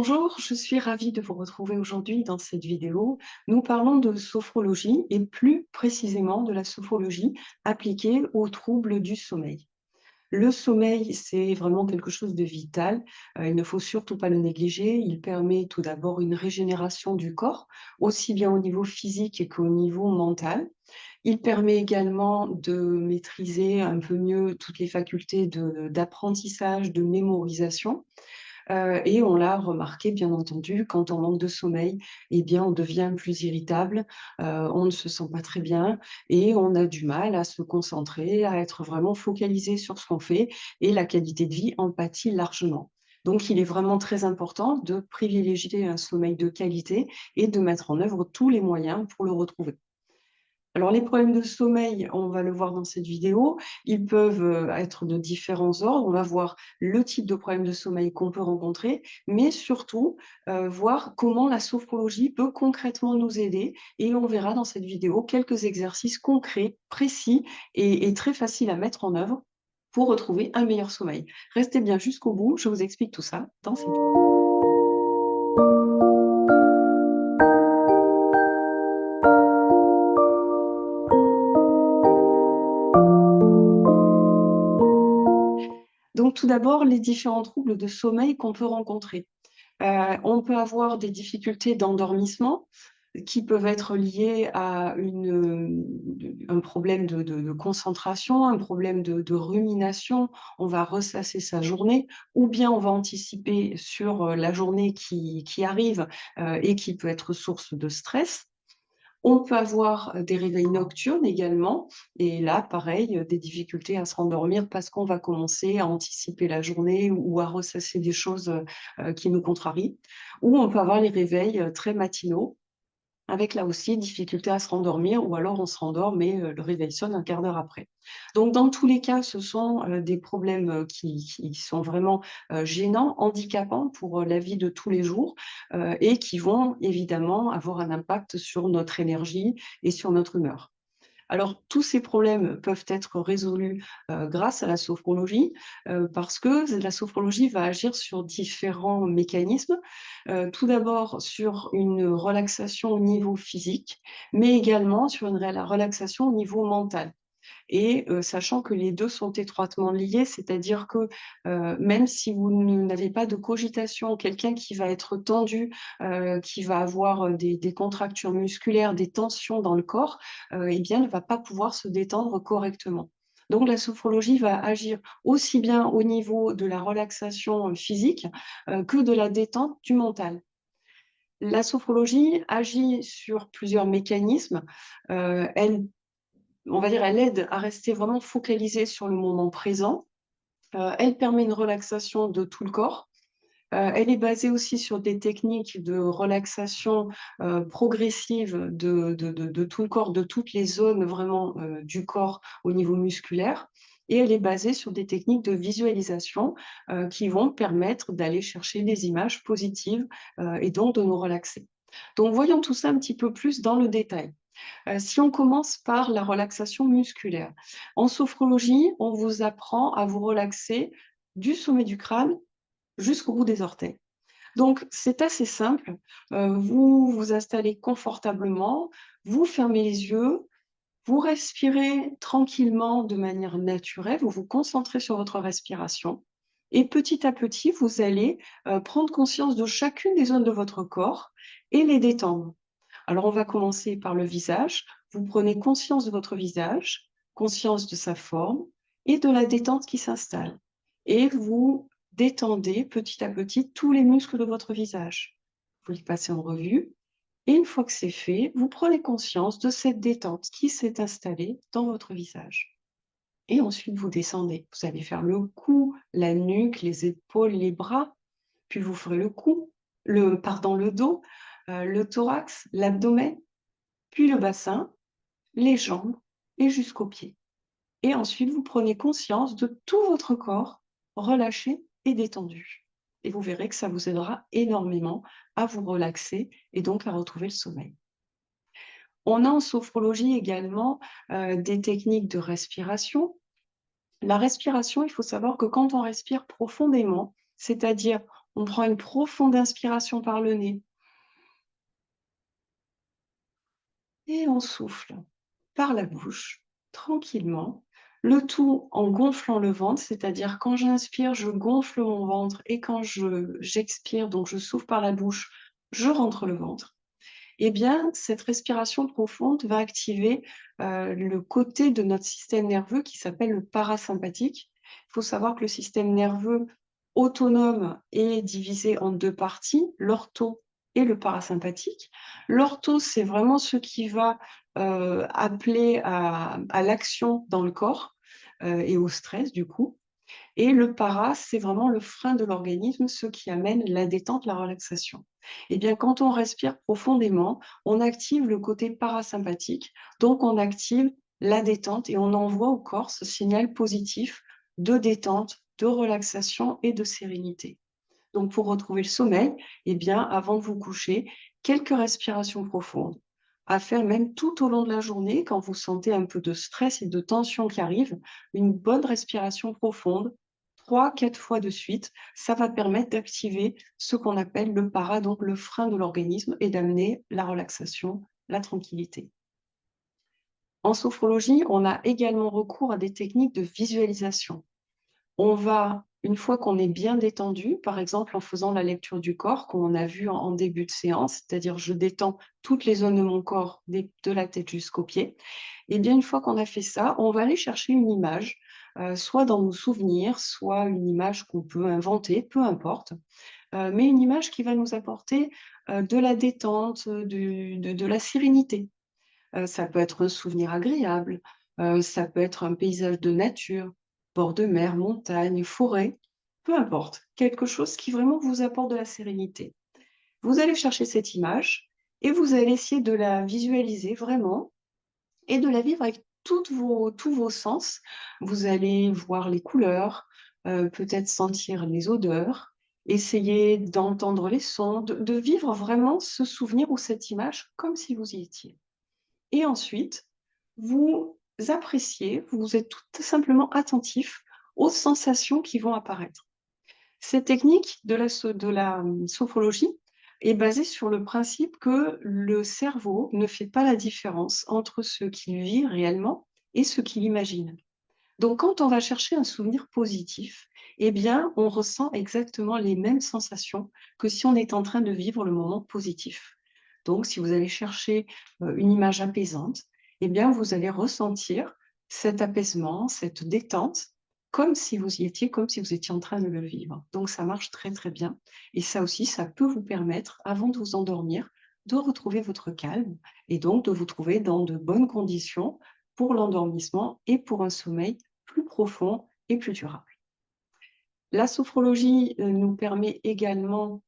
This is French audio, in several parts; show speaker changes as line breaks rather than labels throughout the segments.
Bonjour, je suis ravie de vous retrouver aujourd'hui dans cette vidéo. Nous parlons de sophrologie et plus précisément de la sophrologie appliquée aux troubles du sommeil. Le sommeil, c'est vraiment quelque chose de vital. Il ne faut surtout pas le négliger. Il permet tout d'abord une régénération du corps, aussi bien au niveau physique qu'au niveau mental. Il permet également de maîtriser un peu mieux toutes les facultés d'apprentissage, de mémorisation. Et on l'a remarqué, bien entendu, quand on manque de sommeil, eh bien, on devient plus irritable, on ne se sent pas très bien et on a du mal à se concentrer, à être vraiment focalisé sur ce qu'on fait et la qualité de vie en pâtit largement. Donc il est vraiment très important de privilégier un sommeil de qualité et de mettre en œuvre tous les moyens pour le retrouver. Alors les problèmes de sommeil, on va le voir dans cette vidéo, ils peuvent, être de différents ordres. On va voir le type de problème de sommeil qu'on peut rencontrer, mais surtout, voir comment la sophrologie peut concrètement nous aider et on verra dans cette vidéo quelques exercices concrets, précis et très faciles à mettre en œuvre pour retrouver un meilleur sommeil. Restez bien jusqu'au bout, je vous explique tout ça dans cette vidéo. Donc tout d'abord, les différents troubles de sommeil qu'on peut rencontrer. On peut avoir des difficultés d'endormissement qui peuvent être liées à un problème de concentration, un problème de rumination. On va ressasser sa journée ou bien on va anticiper sur, la journée qui arrive, et qui peut être source de stress. On peut avoir, des réveils nocturnes également et là, pareil, des difficultés à se rendormir parce qu'on va commencer à anticiper la journée ou à ressasser des choses, qui nous contrarient. Ou on peut avoir les réveils, très matinaux avec là aussi difficulté à se rendormir ou alors on se rendort mais, le réveil sonne un quart d'heure après. Donc dans tous les cas, ce sont, des problèmes, qui sont vraiment, gênants, handicapants pour, la vie de tous les jours, et qui vont évidemment avoir un impact sur notre énergie et sur notre humeur. Alors, tous ces problèmes peuvent être résolus, grâce à la sophrologie, parce que la sophrologie va agir sur différents mécanismes. Tout d'abord sur une relaxation au niveau physique, mais également sur une relaxation au niveau mental. Et sachant que les 2 sont étroitement liés, c'est-à-dire que, même si vous n'avez pas de cogitation, quelqu'un qui va être tendu, qui va avoir, des contractures musculaires, des tensions dans le corps, eh bien, ne va pas pouvoir se détendre correctement. Donc la sophrologie va agir aussi bien au niveau de la relaxation, physique, que de la détente du mental. La sophrologie agit sur plusieurs mécanismes, elle on va dire, elle aide à rester vraiment focalisé sur le moment présent. Elle permet une relaxation de tout le corps. Elle est basée aussi sur des techniques de relaxation, progressive de tout le corps, de toutes les zones vraiment, du corps au niveau musculaire et elle est basée sur des techniques de visualisation, qui vont permettre d'aller chercher des images positives, et donc de nous relaxer. Donc voyons tout ça un petit peu plus dans le détail. Si on commence par la relaxation musculaire. En sophrologie, on vous apprend à vous relaxer du sommet du crâne jusqu'au bout des orteils. Donc c'est assez simple, vous vous installez confortablement, vous fermez les yeux, vous respirez tranquillement de manière naturelle, vous vous concentrez sur votre respiration et petit à petit, vous allez, prendre conscience de chacune des zones de votre corps et les détendre. Alors, on va commencer par le visage. Vous prenez conscience de votre visage, conscience de sa forme et de la détente qui s'installe. Et vous détendez petit à petit tous les muscles de votre visage. Vous les passez en revue. Et une fois que c'est fait, vous prenez conscience de cette détente qui s'est installée dans votre visage. Et ensuite, vous descendez. Vous allez faire le cou, la nuque, les épaules, les bras. Puis vous ferez le dos, le thorax, l'abdomen, puis le bassin, les jambes et jusqu'aux pieds. Et ensuite, vous prenez conscience de tout votre corps relâché et détendu. Et vous verrez que ça vous aidera énormément à vous relaxer et donc à retrouver le sommeil. On a en sophrologie également des techniques de respiration. La respiration, il faut savoir que quand on respire profondément, c'est-à-dire On prend une profonde inspiration par le nez et on souffle par la bouche, tranquillement, le tout en gonflant le ventre, c'est-à-dire quand j'inspire, je gonfle mon ventre et quand j'expire, donc je souffle par la bouche, je rentre le ventre. Eh bien, cette respiration profonde va activer, le côté de notre système nerveux qui s'appelle le parasympathique. Il faut savoir que le système nerveux autonome est divisé en 2 parties, l'ortho et le parasympathique. L'ortho, c'est vraiment ce qui va, appeler à l'action dans le corps, et au stress du coup. Et le para, c'est vraiment le frein de l'organisme, ce qui amène la détente, la relaxation. Eh bien, quand on respire profondément, on active le côté parasympathique, donc on active la détente et on envoie au corps ce signal positif de détente, de relaxation et de sérénité. Donc pour retrouver le sommeil, eh bien, avant de vous coucher, quelques respirations profondes, à faire même tout au long de la journée quand vous sentez un peu de stress et de tension qui arrive, une bonne respiration profonde, 3, 4 fois de suite, ça va permettre d'activer ce qu'on appelle le para, donc le frein de l'organisme, et d'amener la relaxation, la tranquillité. En sophrologie, on a également recours à des techniques de visualisation. On va, une fois qu'on est bien détendu, par exemple en faisant la lecture du corps, comme on a vu en début de séance, c'est-à-dire je détends toutes les zones de mon corps, de la tête jusqu'aux pieds. Et bien une fois qu'on a fait ça, on va aller chercher une image, soit dans nos souvenirs, soit une image qu'on peut inventer, peu importe, mais une image qui va nous apporter, de la détente, de la sérénité. Ça peut être un souvenir agréable, ça peut être un paysage de nature, bord de mer, montagne, forêt, peu importe. Quelque chose qui vraiment vous apporte de la sérénité. Vous allez chercher cette image et vous allez essayer de la visualiser vraiment et de la vivre avec tous vos sens. Vous allez voir les couleurs, peut-être sentir les odeurs, essayer d'entendre les sons, de vivre vraiment ce souvenir ou cette image comme si vous y étiez. Et ensuite, vous appréciez, vous êtes tout simplement attentif aux sensations qui vont apparaître. Cette technique de la sophrologie est basée sur le principe que le cerveau ne fait pas la différence entre ce qu'il vit réellement et ce qu'il imagine. Donc quand on va chercher un souvenir positif, eh bien, on ressent exactement les mêmes sensations que si on est en train de vivre le moment positif. Donc si vous allez chercher, une image apaisante, eh bien, vous allez ressentir cet apaisement, cette détente, comme si vous y étiez, comme si vous étiez en train de le vivre. Donc ça marche très, très bien et ça aussi, ça peut vous permettre, avant de vous endormir, de retrouver votre calme et donc de vous trouver dans de bonnes conditions pour l'endormissement et pour un sommeil plus profond et plus durable. La sophrologie, nous permet également,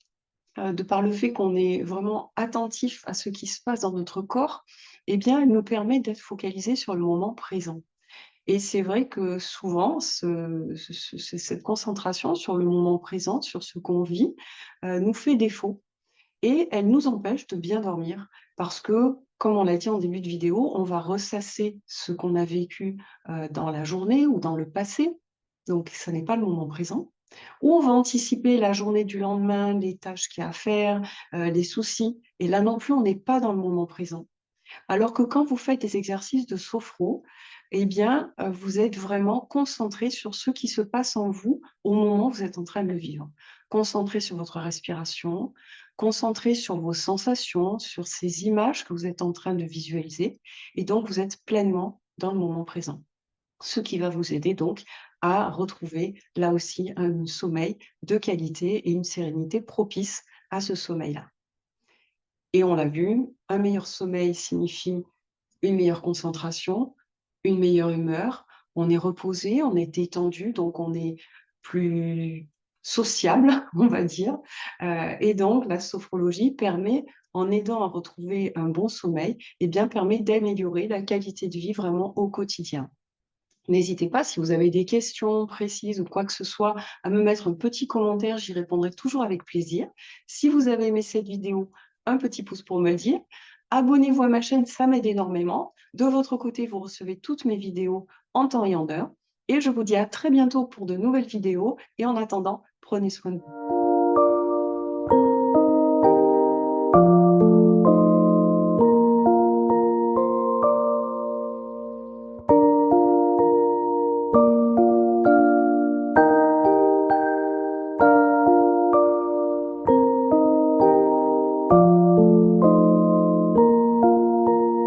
de par le fait qu'on est vraiment attentif à ce qui se passe dans notre corps, eh bien, elle nous permet d'être focalisés sur le moment présent. Et c'est vrai que souvent, cette concentration sur le moment présent, sur ce qu'on vit, nous fait défaut et elle nous empêche de bien dormir parce que, comme on l'a dit en début de vidéo, on va ressasser ce qu'on a vécu, dans la journée ou dans le passé, donc ça n'est pas le moment présent. Ou on va anticiper la journée du lendemain, les tâches qu'il y a à faire, les soucis et là non plus, on n'est pas dans le moment présent. Alors que quand vous faites des exercices de sophro, eh bien, vous êtes vraiment concentré sur ce qui se passe en vous au moment où vous êtes en train de le vivre. Concentré sur votre respiration, concentré sur vos sensations, sur ces images que vous êtes en train de visualiser et donc vous êtes pleinement dans le moment présent. Ce qui va vous aider donc à retrouver là aussi un sommeil de qualité et une sérénité propice à ce sommeil-là. Et on l'a vu, un meilleur sommeil signifie une meilleure concentration, une meilleure humeur, on est reposé, on est détendu, donc on est plus sociable, on va dire, et donc la sophrologie permet, en aidant à retrouver un bon sommeil, eh bien permet d'améliorer la qualité de vie vraiment au quotidien. N'hésitez pas, si vous avez des questions précises ou quoi que ce soit, à me mettre un petit commentaire, j'y répondrai toujours avec plaisir. Si vous avez aimé cette vidéo, un petit pouce pour me le dire. Abonnez-vous à ma chaîne, ça m'aide énormément. De votre côté, vous recevez toutes mes vidéos en temps et en heure. Et je vous dis à très bientôt pour de nouvelles vidéos. Et en attendant, prenez soin de vous.